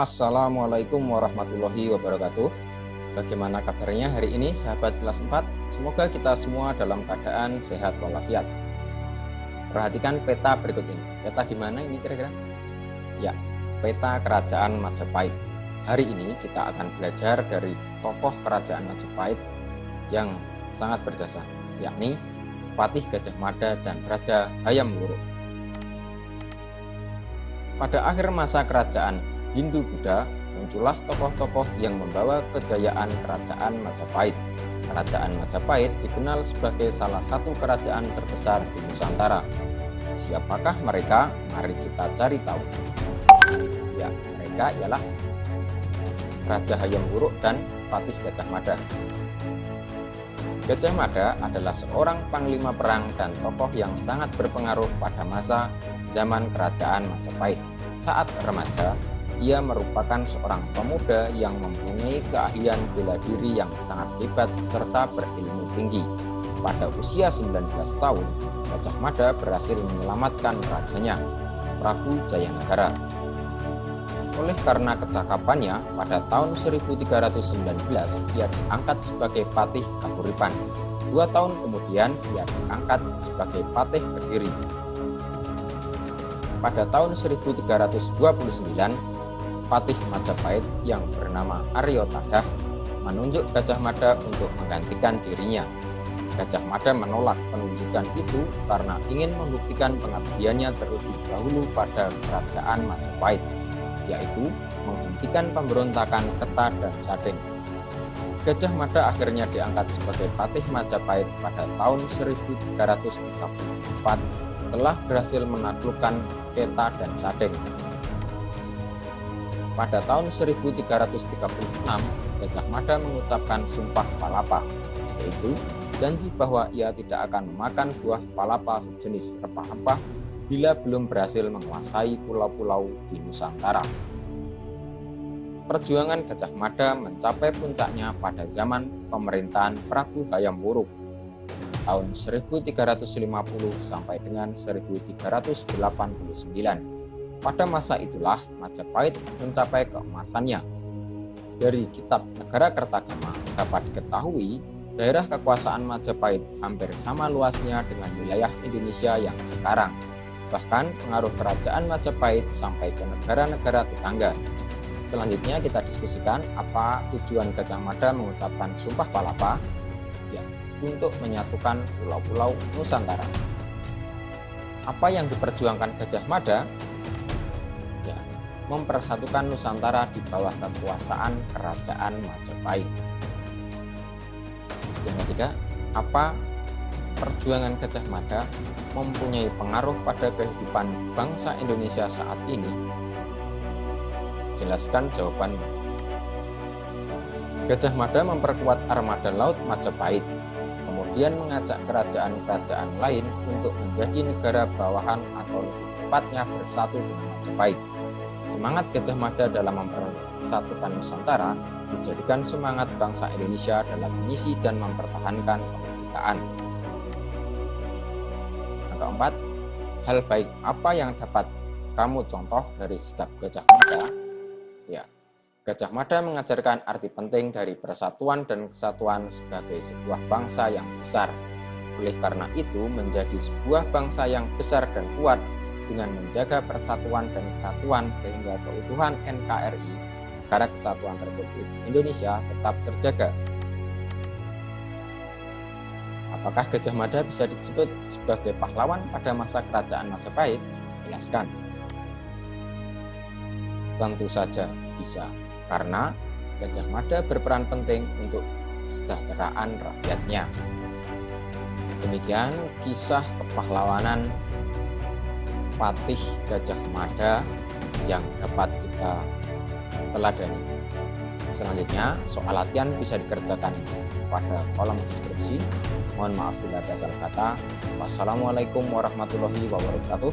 Assalamualaikum warahmatullahi wabarakatuh. Bagaimana kabarnya hari ini sahabat kelas 4? Semoga kita semua dalam keadaan sehat walafiat. Perhatikan peta berikut ini. Peta di mana ini kira-kira? Ya, peta kerajaan Majapahit. Hari ini kita akan belajar dari tokoh kerajaan Majapahit yang sangat berjasa, yakni Patih Gajah Mada dan Raja Hayam Wuruk. Pada akhir masa kerajaan Hindu-Buddha, muncullah tokoh-tokoh yang membawa kejayaan kerajaan Majapahit. Kerajaan Majapahit dikenal sebagai salah satu kerajaan terbesar di Nusantara. Siapakah mereka? Mari kita cari tahu. Ya, mereka ialah Raja Hayam Wuruk dan Patih Gajah Mada. Gajah Mada adalah seorang panglima perang dan tokoh yang sangat berpengaruh pada masa zaman kerajaan Majapahit. Saat remaja, ia merupakan seorang pemuda yang mempunyai keahlian bela diri yang sangat hebat serta berilmu tinggi. Pada usia 19 tahun, Gajah Mada berhasil menyelamatkan rajanya, Prabu Jayanegara. Oleh karena kecakapannya, pada tahun 1319 ia diangkat sebagai Patih Kahuripan. 2 tahun kemudian ia diangkat sebagai Patih Kediri. Pada tahun 1329, Patih Majapahit yang bernama Aryo Tadah menunjuk Gajah Mada untuk menggantikan dirinya. Gajah Mada menolak penunjukan itu karena ingin membuktikan pengabdiannya terlebih dahulu pada kerajaan Majapahit, yaitu menghentikan pemberontakan Keta dan Sadeng. Gajah Mada akhirnya diangkat sebagai Patih Majapahit pada tahun 1334 setelah berhasil menaklukkan Keta dan Sadeng. Pada tahun 1336, Gajah Mada mengucapkan Sumpah Palapa, yaitu janji bahwa ia tidak akan memakan buah palapa sejenis rempah-rempah bila belum berhasil menguasai pulau-pulau di Nusantara. Perjuangan Gajah Mada mencapai puncaknya pada zaman pemerintahan Prabu Hayam Wuruk tahun 1350 sampai dengan 1389. Pada masa itulah Majapahit mencapai keemasannya. Dari kitab Negara Kertagama dapat diketahui daerah kekuasaan Majapahit hampir sama luasnya dengan wilayah Indonesia yang sekarang. Bahkan pengaruh kerajaan Majapahit sampai ke negara-negara tetangga. Selanjutnya kita diskusikan apa tujuan Gajah Mada mengucapkan Sumpah Palapa, ya, untuk menyatukan pulau-pulau Nusantara. Apa yang diperjuangkan Gajah Mada? Ya, mempersatukan Nusantara di bawah kekuasaan kerajaan Majapahit. Yang ketiga, apa perjuangan Gajah Mada mempunyai pengaruh pada kehidupan bangsa Indonesia saat ini? Jelaskan jawabannya. Gajah Mada memperkuat armada laut Majapahit, kemudian mengajak kerajaan-kerajaan lain untuk menjadi negara bawahan atau lebih tepatnya bersatu dengan Majapahit. Semangat Gajah Mada dalam mempersatukan Nusantara dijadikan semangat bangsa Indonesia dalam mengisi dan mempertahankan kemerdekaan. Yang keempat, hal baik apa yang dapat kamu contoh dari sikap Gajah Mada? Ya, Gajah Mada mengajarkan arti penting dari persatuan dan kesatuan sebagai sebuah bangsa yang besar. Oleh karena itu, menjadi sebuah bangsa yang besar dan kuat dengan menjaga persatuan dan kesatuan sehingga keutuhan NKRI, Negara Kesatuan Republik Indonesia, tetap terjaga. Apakah Gajah Mada bisa disebut sebagai pahlawan pada masa kerajaan Majapahit? Jelaskan. Tentu saja bisa, karena Gajah Mada berperan penting untuk kesejahteraan rakyatnya. Demikian kisah kepahlawanan Patih Gajah Mada yang dapat kita teladani. Selanjutnya, soal latihan bisa dikerjakan pada kolom deskripsi. Mohon maaf bila ada salah kata. Wassalamualaikum warahmatullahi wabarakatuh.